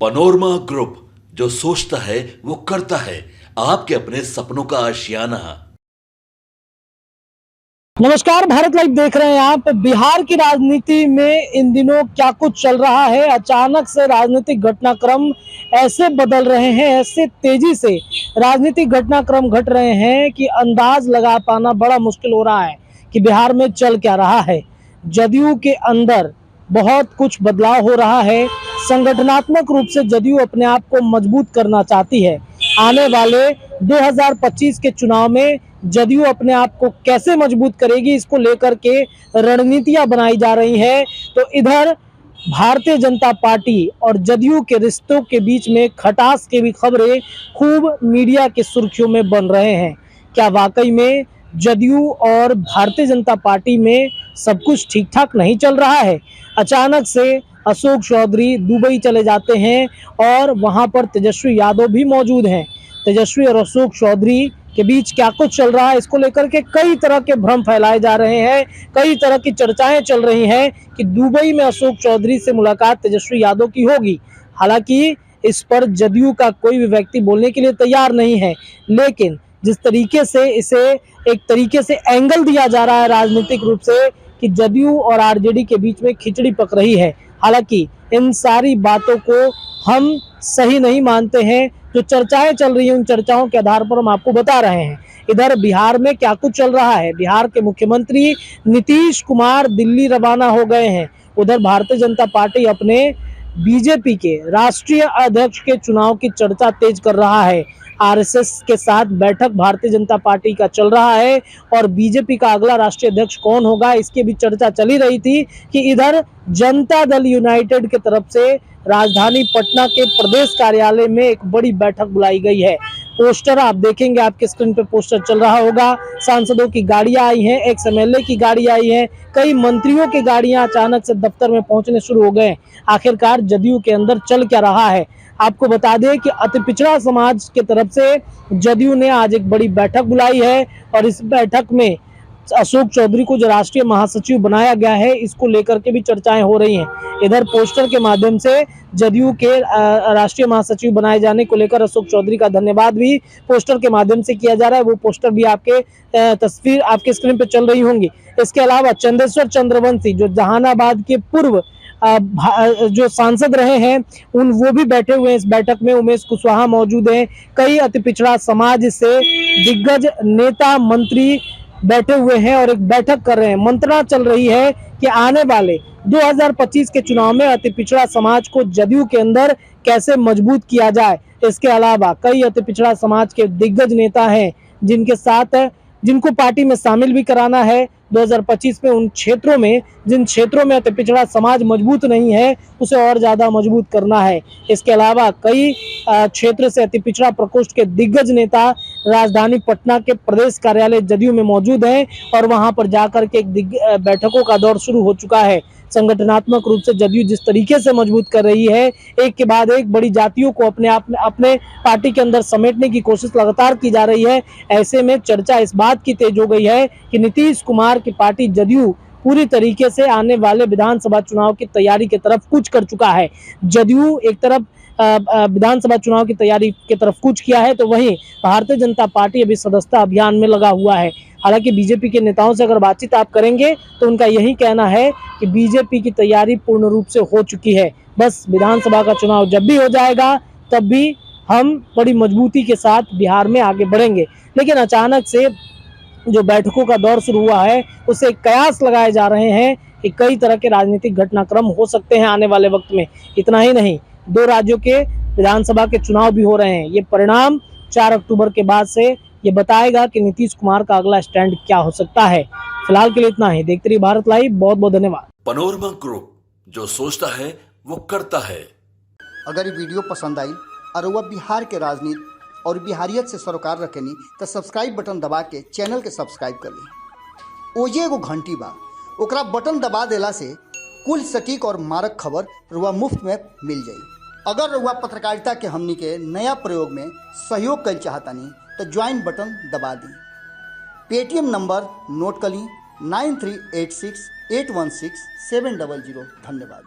Panorama group, जो सोचता है वो करता है। आपके अपने सपनों का आशियाना। नमस्कार, भारत लाइव देख रहे हैं आप। बिहार की राजनीति में इन दिनों क्या कुछ चल रहा है। अचानक से राजनीतिक घटनाक्रम ऐसे बदल रहे हैं, ऐसे तेजी से राजनीतिक घटनाक्रम घट रहे हैं कि अंदाज लगा पाना बड़ा मुश्किल हो रहा है कि बिहार में चल क्या रहा है। जदयू के अंदर बहुत कुछ बदलाव हो रहा है। संगठनात्मक रूप से जदयू अपने आप को मजबूत करना चाहती है। आने वाले 2025 के चुनाव में जदयू अपने आप को कैसे मजबूत करेगी, इसको लेकर के रणनीतियां बनाई जा रही है। तो इधर भारतीय जनता पार्टी और जदयू के रिश्तों के बीच में खटास की भी खबरें खूब मीडिया के सुर्खियों में बन रहे हैं। क्या वाकई में जदयू और भारतीय जनता पार्टी में सब कुछ ठीक ठाक नहीं चल रहा है? अचानक से अशोक चौधरी दुबई चले जाते हैं और वहां पर तेजस्वी यादव भी मौजूद हैं। तेजस्वी और अशोक चौधरी के बीच क्या कुछ चल रहा है, इसको लेकर के कई तरह के भ्रम फैलाए जा रहे हैं। कई तरह की चर्चाएं चल रही हैं कि दुबई में अशोक चौधरी से मुलाकात तेजस्वी यादव की होगी। हालांकि इस पर जदयू का कोई भी व्यक्ति बोलने के लिए तैयार नहीं है, लेकिन जिस तरीके से इसे एक तरीके से एंगल दिया जा रहा है राजनीतिक रूप से कि जदयू और आरजेडी के बीच में खिचड़ी पक रही है। हालांकि इन सारी बातों को हम सही नहीं मानते हैं। जो चर्चाएं चल रही हैं, उन चर्चाओं के आधार पर हम आपको बता रहे हैं। इधर बिहार में क्या कुछ चल रहा है। बिहार के मुख्यमंत्री नीतीश कुमार दिल्ली रवाना हो गए हैं। उधर भारतीय जनता पार्टी अपने बीजेपी के राष्ट्रीय अध्यक्ष के चुनाव की चर्चा तेज कर रहा है। आरएसएस के साथ बैठक भारतीय जनता पार्टी का चल रहा है और बीजेपी का अगला राष्ट्रीय अध्यक्ष कौन होगा, इसकी भी चर्चा चली रही थी कि इधर जनता दल यूनाइटेड की तरफ से राजधानी पटना के प्रदेश कार्यालय में एक बड़ी बैठक बुलाई गई है। पोस्टर आप देखेंगे, आपके स्क्रीन पे पोस्टर चल रहा होगा। सांसदों की गाड़ियां आई हैं, एक्स एमएलए की गाड़ी आई है, कई मंत्रियों की गाड़ियां अचानक से दफ्तर में पहुंचने शुरू हो गए। आखिरकार जदयू के अंदर चल क्या रहा है, आपको बता दें कि अति पिछड़ा समाज की तरफ से जदयू ने आज एक बड़ी बैठक बुलाई है और इस बैठक में अशोक चौधरी को जो राष्ट्रीय महासचिव बनाया गया है, इसको लेकर के भी चर्चाएं हो रही हैं। इधर पोस्टर के माध्यम से जदयू के राष्ट्रीय महासचिव बनाए जाने को लेकर अशोक चौधरी का धन्यवाद भी पोस्टर के माध्यम से किया जा रहा है। वो पोस्टर भी आपके तस्वीर आपके स्क्रीन पे चल रही होंगी। इसके अलावा चंदेश्वर चंद्रवंशी जो जहानाबाद के पूर्व जो सांसद रहे हैं वो भी बैठे हुए हैं इस बैठक में। उमेश कुशवाहा मौजूद हैं। कई अति पिछड़ा समाज से दिग्गज नेता मंत्री बैठे हुए हैं और एक बैठक कर रहे हैं। मंत्रणा चल रही है कि आने वाले 2025 के चुनाव में अति पिछड़ा समाज को जदयू के अंदर कैसे मजबूत किया जाए। इसके अलावा कई अति पिछड़ा समाज के दिग्गज नेता हैं जिनके साथ जिनको पार्टी में शामिल भी कराना है 2025 में। उन क्षेत्रों में जिन क्षेत्रों में अति पिछड़ा समाज मजबूत नहीं है, उसे और ज्यादा मजबूत करना है। इसके अलावा कई क्षेत्र से अति पिछड़ा प्रकोष्ठ के दिग्गज नेता राजधानी पटना के प्रदेश कार्यालय जदयू में मौजूद हैं और वहां पर जाकर के एक बैठकों का दौर शुरू हो चुका है। संगठनात्मक रूप से जदयू जिस तरीके से मजबूत कर रही है, एक के बाद एक बड़ी जातियों को अपने पार्टी के अंदर समेटने की कोशिश लगातार की जा रही है। ऐसे में चर्चा इस बात की तेज हो गई है कि नीतीश कुमार की पार्टी जदयू पूरी तरीके से आने वाले विधानसभा चुनाव की तैयारी की तरफ कूच कर चुका है। जदयू एक तरफ विधानसभा चुनाव की तैयारी की तरफ कूच किया है, तो वहीं भारतीय जनता पार्टी अभी सदस्यता अभियान में लगा हुआ है। हालांकि बीजेपी के नेताओं से अगर बातचीत आप करेंगे तो उनका यही कहना है कि बीजेपी की तैयारी पूर्ण रूप से हो चुकी है। बस विधानसभा का चुनाव जब भी हो जाएगा तब भी हम बड़ी मजबूती के साथ बिहार में आगे बढ़ेंगे। लेकिन अचानक से जो बैठकों का दौर शुरू हुआ है, उससे कयास लगाए जा रहे हैं कि कई तरह के राजनीतिक घटनाक्रम हो सकते हैं आने वाले वक्त में। इतना ही नहीं, 2 राज्यों के विधानसभा के चुनाव भी हो रहे हैं। ये परिणाम 4 अक्टूबर के बाद से ये बताएगा कि नीतीश कुमार का अगला स्टैंड क्या हो सकता है। फिलहाल के लिए इतना ही। देखते रहिए भारत लाइव। बहुत बहुत धन्यवाद। पनोरमा ग्रुप, जो सोचता है वो करता है। अगर ये वीडियो पसंद आई और वह बिहार के राजनीति और बिहारियत से सरोकार रखेनी तो सब्सक्राइब बटन दबा के चैनल के सब्सक्राइब कर ली। ओजे एगो घंटी बा, ओकरा बटन दबा देला से कुल सटीक और मारक खबर रुआ मुफ्त में मिल जाई। अगर रुआ पत्रकारिता के हमनी के नया प्रयोग में सहयोग कर चाहतानी तो ज्वाइन बटन दबा दी। पेटीएम नंबर नोट कर ली 9386816700। धन्यवाद।